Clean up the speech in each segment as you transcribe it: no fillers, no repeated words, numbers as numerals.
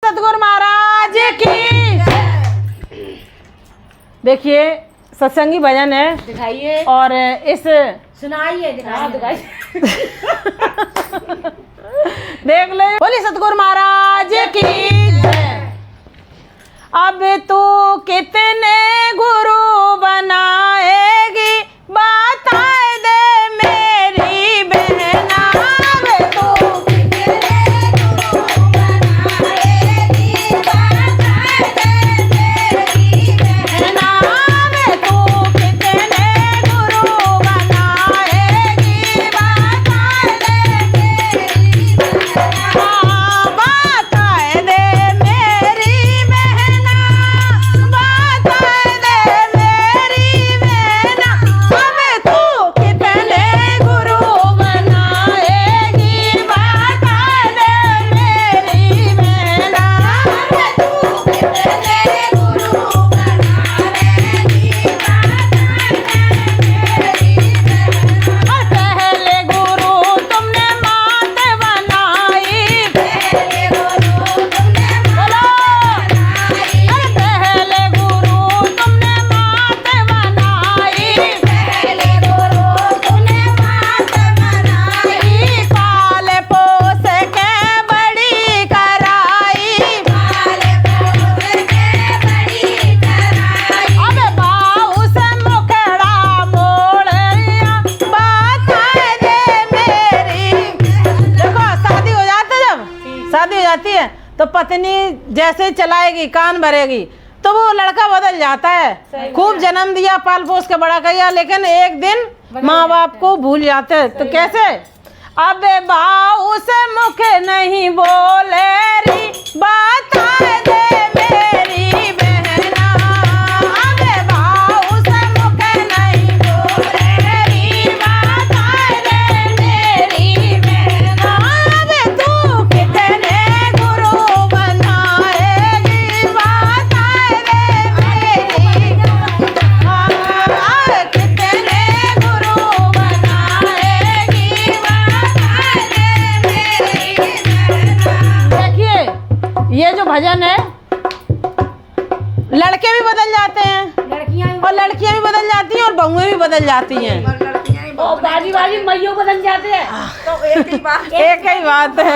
सतगुरु महाराज की। देखिए सत्संगी भजन है, दिखाइए और इस सुनाइए, दिखाइए। देख ले, बोली सतगुरु महाराज की। अब तू कितने गुरु बनाएगी, बता दे मेरी बहना। अब तू कितने गुरु बनाएगी, बता दे मेरी बहना। अब तू कितने गुरु बनाएगी, बता दे मेरी बहना। बता दे मेरी बहना, बता दे मेरी बहना। अब तू कितने गुरु बनाएगी, बता दे मेरी बहना। अब तू कितने गुरु बनाएगी, बता दे मेरी बहना। पहले गुरु तुमने मात बनाई, पहले गुरु तुमने बोलो, अरे पहले गुरु तुमने मात बनाई, पहले गुरु तुमने मात बनाई। पाले पोस के बड़ी कराई, पाले पोस के बड़ी कराई। अब बाहु से मुखड़ा मोड़िया, बता दे मेरी। देखो शादी हो जाती है, जब शादी हो जाती है तो पत्नी जैसे चलाएगी, कान भरेगी, तो वो लड़का बदल जाता है। खूब जन्म दिया, पाल पोस के बड़ा किया, लेकिन एक दिन माँ बाप को भूल जाते हैं। तो कैसे? अब बाहु से मुख नहीं बोले री, बता दे मेरी बहना। अब बाहु से मुख नहीं बोले री, बता दे मेरी बहना। अब तू कितने गुरु बनाएगी, बता दे मेरी बहना। कितने गुरु बनाएगी, बता दे मेरी बहना। देखिए ये जो भजन है, लड़के भी बदल जाते हैं और लड़कियां भी बदल जाती हैं और बहुएं भी बदल जाती हैं। और बाजी बाजी मैयो बदल जाते हैं। तो एक ही बात है।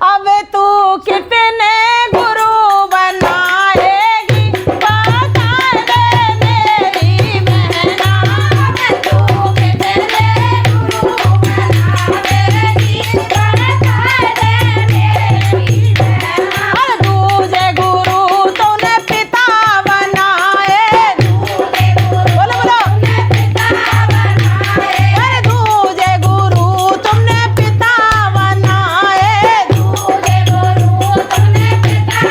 अब तू कितने गुरु बनाएगी, बता दे मेरी बहना। अब तू कितने गुरु बनाएगी, बता दे मेरी बहना। और दूजे गुरु तूने पिता बनाए, दूजे गुरु बोलो बोलो पिता बनाए। अरे दूजे गुरु तुमने पिता बनाए, दूजे गुरु तुमने पिता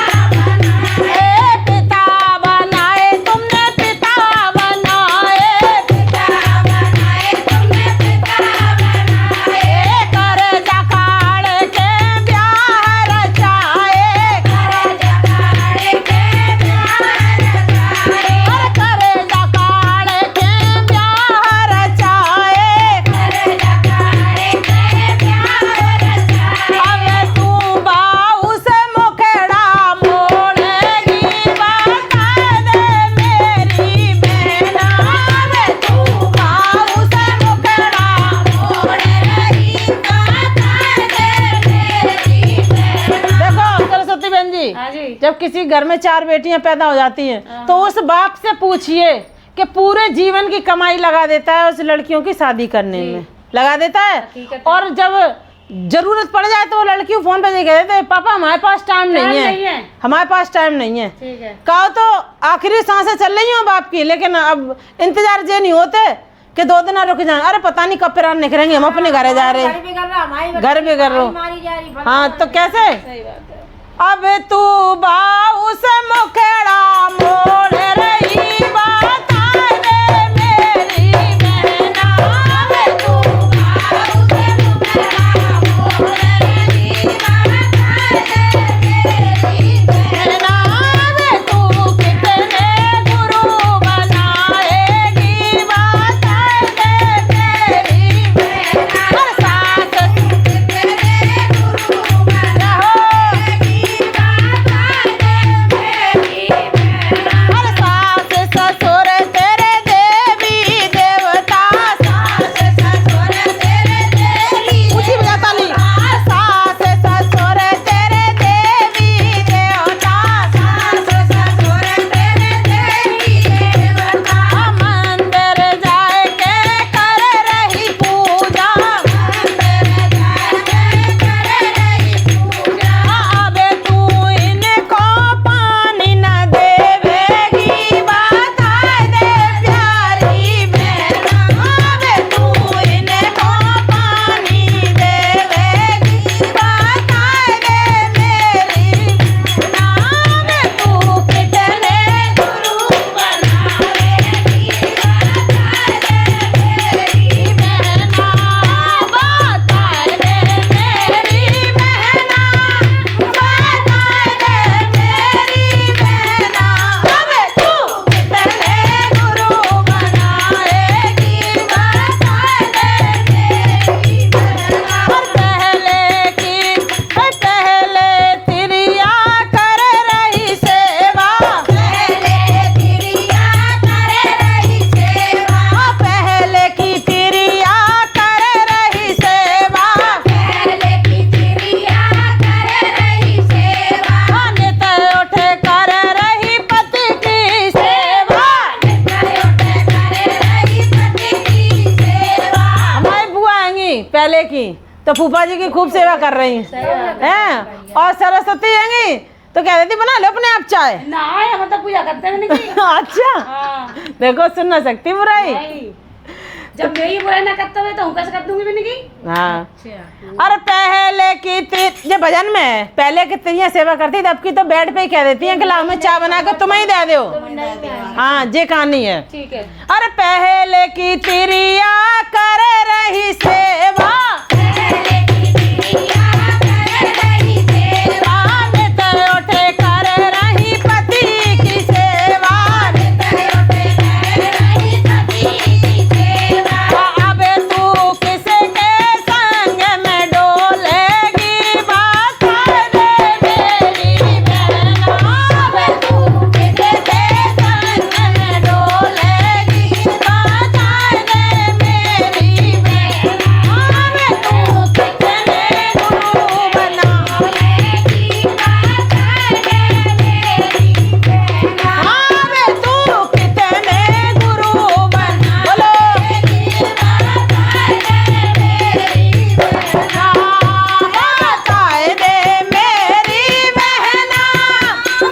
बनाए। पिता बनाए तुमने, पिता बनाए, पिता बनाए तुमने, पिता बनाए। कर जखाड़ के ब्याह रचाए, कर जखाड़ के ब्याह रचाए। और कर जखाड़ के ब्याह रचाए, कर जखाड़ के ब्याह रचाए। अब तू बाहु से मुखड़ा मोड़ेगी, बता दे मेरी बहना। अब तू बाहु से मुखड़ा मोड़ेगी, बता दे मेरी बहना। देखो सरस्वती बहन जी, हाँ जी। जब किसी घर में 4 बेटियां पैदा हो जाती हैं तो उस बाप से पूछिए कि पूरे जीवन की कमाई लगा देता है उस लड़कियों की शादी करने में, लगा देता है। हकीकत और जब जरूरत पड़ जाए तो वो लड़की फोन पे कह देते हैं, पापा हमारे पास टाइम नहीं है, हमारे पास टाइम नहीं है। ठीक है। कहो तो आखिरी सांसें चल रही हो बाप की, लेकिन अब इंतजार जे नहीं होते कि 2 दिन रुक जाए। अरे पता नहीं कब फिर निकलेंगे, हम अपने घर जा रहे, घर भी कर रहे हो। हाँ तो कैसे? अब तू बाहु से मुखड़ा मोड़ रही, बता दे मेरी बहना। अब तू बाहु से मुखड़ा मोड़ रही, बता दे मेरी बहना। अब तू कितने गुरु बनाएगी, बता दे मेरी बहना। और सास कितने गुरु बनाएगी, तो फूफा जी की खूब सेवा कर रही हैं। और सरस्वती आएंगी तो कह रही थी बना लो अपने आप चाय। ना हम तो पूजा करते हैं नहीं। अच्छा हाँ। देखो सुन ना सकती बुराई। नहीं। जब मेरी बुराई ना करते हुए तो हम कैसे कर दूंगी भी नहीं। हाँ अरे पहले की ये भजन में है, पहले की तिरियां सेवा करती थी, अब की तो बेड पे ही कह देती हैं कि लाओ मैं चाय बना के तुम्हें ही दे दो। हाँ ये कहानी है। ठीक है। अरे पहले की तिरिया कर रही सेवा, उठे कर रही पति की सेवा, अब तू किसके संग में डोलेगी बता दे मेरी बहना, अब तू किसके संग में डोलेगी बता दे मेरी बहना, अब तू कितने गुरु बनाएगी बता दे मेरी बहना, अब तू कितने गुरु बना बोलो बताए दे मेरी बहना,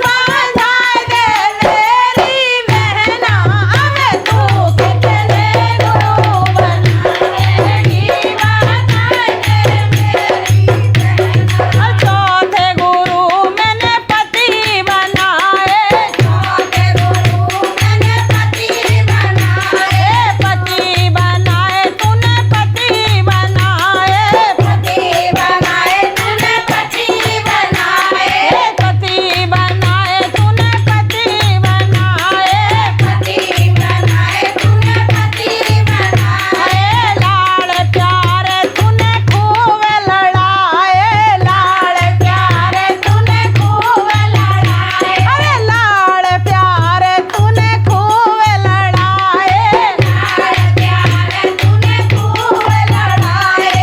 बताए दे मेरी बहना, अब तू कितने गुरु बनाएगी बताए दे मेरी बहना। चौथे गुरु मैंने पति बनाए, चौथे गुरु मैंने पति बनाए, पति बनाए तूने पति बनाए, पति बनाए तूने पति बनाए, पति बनाए तूने पति बनाए, पति बनाए तूने पति बनाए, लाड़ प्यारे तूने खूब लड़ाए, लाड़ प्यारे तूने खूब लड़ाए, अरे लाड़ प्यारे तूने खूब लड़ाए, लाड़ प्यारे तूने खूब लड़ाए,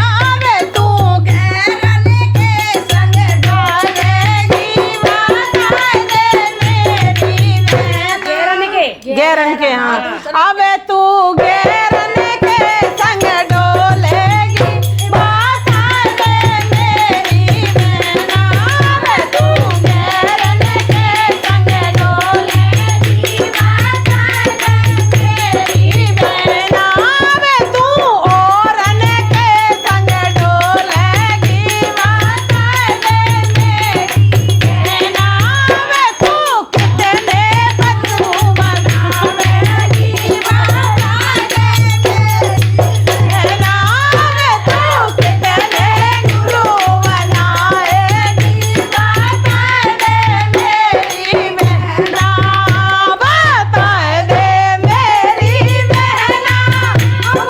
अब तू घेरन के संग डोलेगी बताए दे मेरी बहना, घेरन के हाँ, अब तू घेरन के संग डोलेगी बताए दे मेरी बहना, अब तू घेरन के संग डोलेगी बताए दे मेरी बहना, अब तू औरन के संग डोलेगी बताए दे मेरी बहना, अब तू कितने बच्चू बनावेगी बताए दे मेरी बहना, अब तू कितने गुरु बनाएगी बताए दे मेरी बहना, बताए दे मेरी बहना,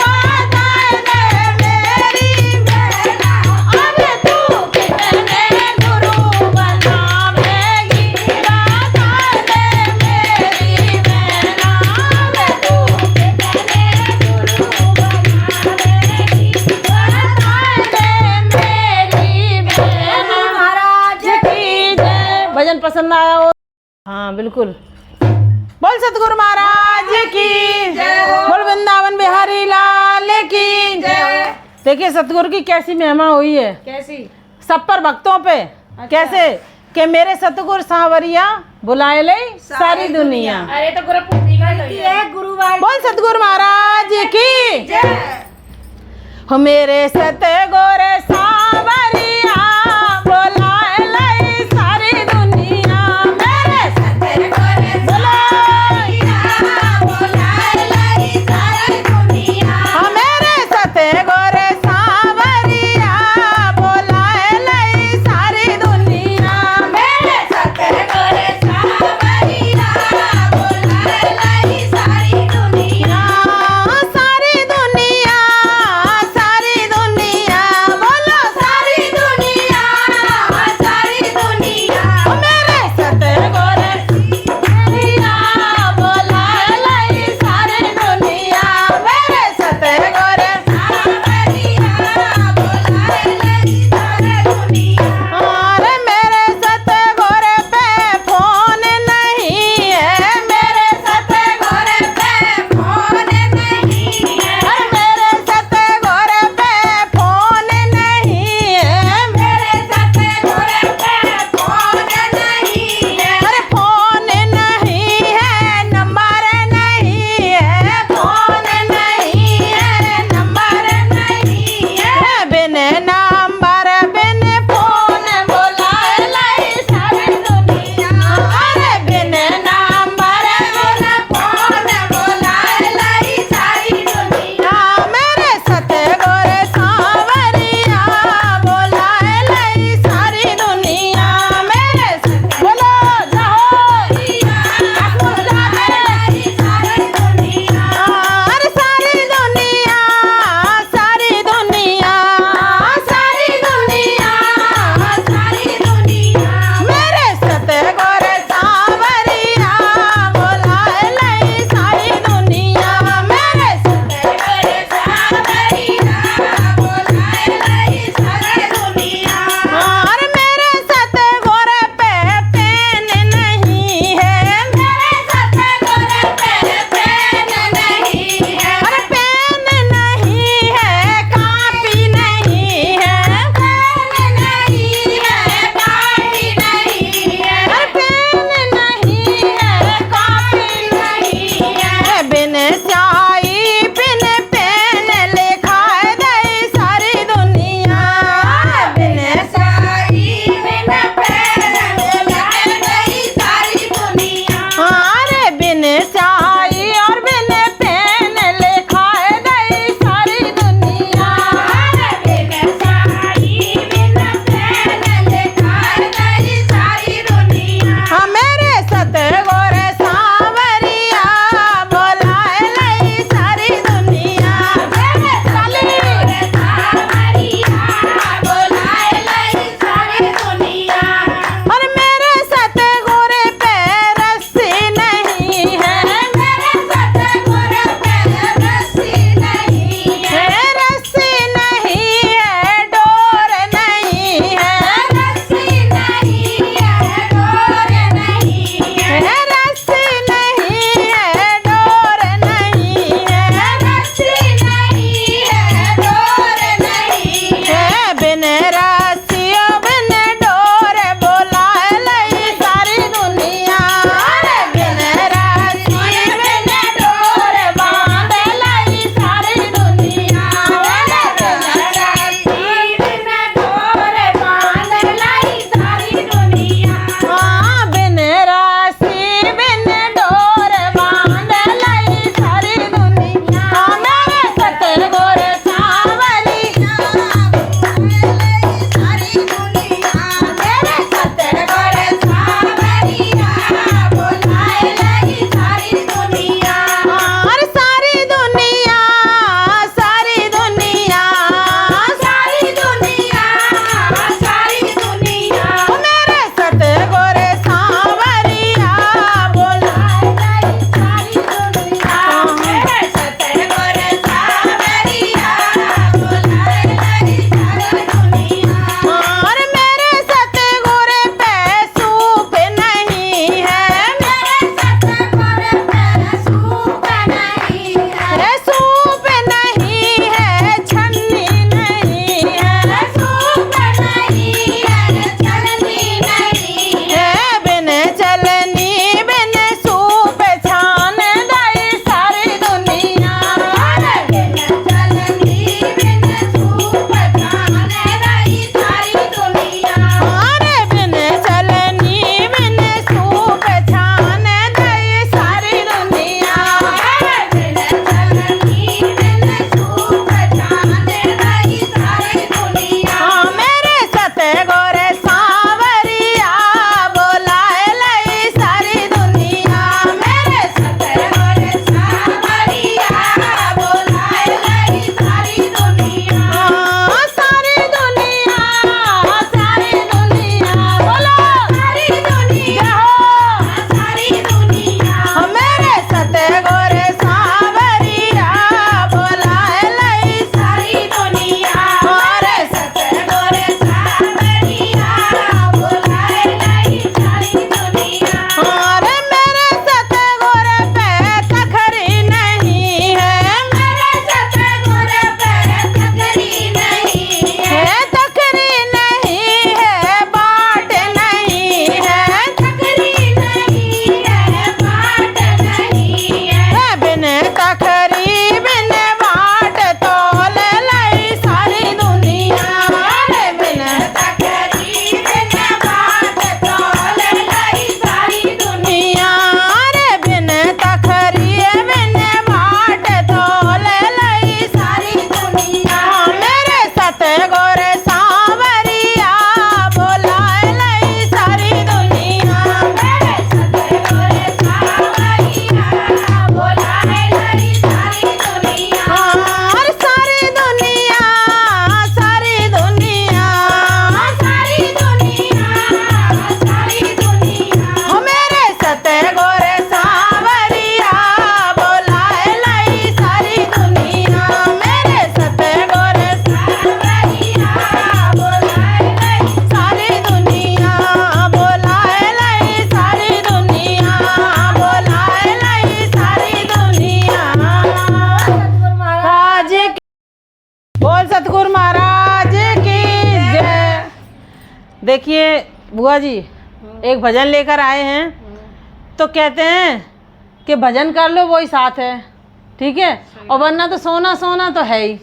बताए दे मेरी बहना, अब तू कितने गुरु बनावेगी बताए दे मेरी बहना, अब तू कितने गुरु बनावेगी बताए दे मेरी बहना। महाराज की जय। भजन पसंद आया हो? हाँ बिल्कुल। बोल सतगुरु महाराज की जय, बोल वृंदावन बिहारी लाल की जय। देखिए सतगुरु की कैसी महिमा हुई है, कैसी? सब पर भक्तों पे। कैसे कि मेरे सतगुरु सांवरिया बुलाए ले सारी दुनिया। अरे तो गुरु पूर्णि का ही है गुरुवार। बोल सतगुरु महाराज की जय। हो मेरे सतगुरु सांवरिया बुलाए ले सारी दुनिया, मेरे सतगुरु सांवरिया बुलाए ले सारी दुनिया, हाँ मेरे सतगुरु सांवरिया बुलाए ले सारी दुनिया, मेरे सतगुरु सांवरिया बुलाए ले सारी दुनिया, सारी दुनिया, सारी दुनिया बोलो। देखिए बुआ जी, एक भजन लेकर आए हैं तो कहते हैं कि भजन कर लो वही साथ है, ठीक है, और वरना तो सोना सोना तो है ही,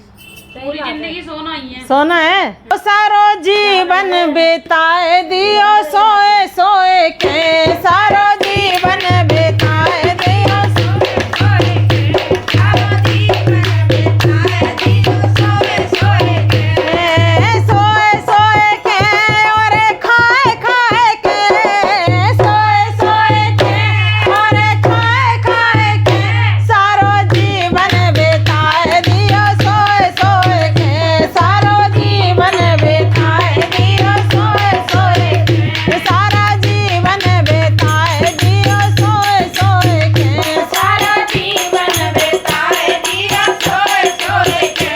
पूरी जिंदगी सोना ही है। सोना है। तो सारो जीवन बिताए दियो सोए सोए के, सारो जीवन बिताए दियो सोए सोए के, सारो जीवन बिताए दियो सोए सोए के, सोए सोए के और खाए खाए के, सोए सोए के और खाए खाए के, सारो जीवन बिताए दियो सोए सोए के, सारो जीवन बिताए दियो सोए सोए के, सारा जीवन बिताए दियो सोए सोए के, सारा जीवन बिताए दियो सोए सोए के।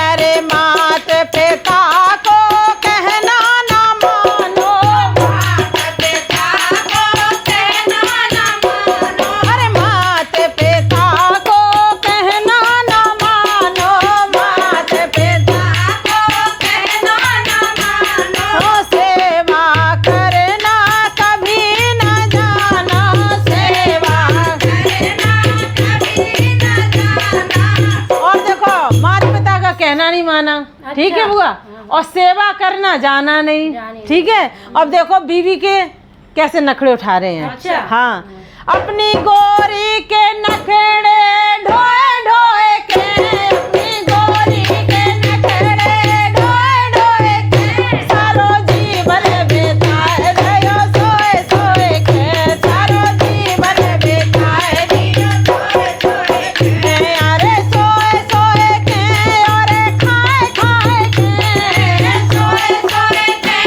अरे मात पिता को कहना ना मानो, मात पिता को कहना ना मानो, अरे मात पिता को कहना ना मानो, मात पिता को कहना ना मानो, सेवा करना कभी न जाना, सेवा करना कभी न जाना। और देखो माता पिता का कहना नहीं माना, ठीक है बुआ, और सेवा करना जाना नहीं, ठीक है। अब देखो बीवी के कैसे नखड़े उठा रहे हैं। अच्छा। हाँ, अपनी गोरी के नखड़े ढोए ढोए के, अपनी गोरी के नखड़े ढोए ढोए के, सारो जीवन बिताए दियो सोए सोए के, सारो जीवन बिताए दियो सोए सोए के, अरे सोए सोए के और खाए खाए के, सोए सोए के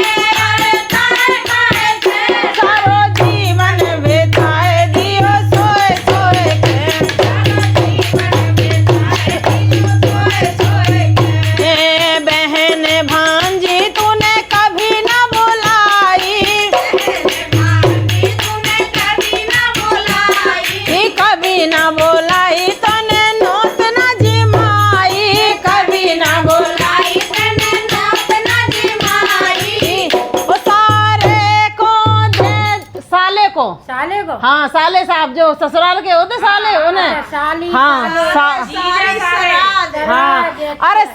और खाए खाए के, सारो जीवन बिताए दियो सोए सोए के, सारो जीवन बिताए दियो सोए सोए के। बहन भांजी तूने कभी ना बुलाई, भांजी तूने कभी ना बुलाई, कभी ना बुलाई तने नोत ना जिमाई, कभी ना बुलाई तने नोत ना जिमाई, ओ सारे को दे, साले को, साले को। हाँ साले साहब जो ससुराल के होते साले उन्हें, साली हाँ साले, हाँ, अरे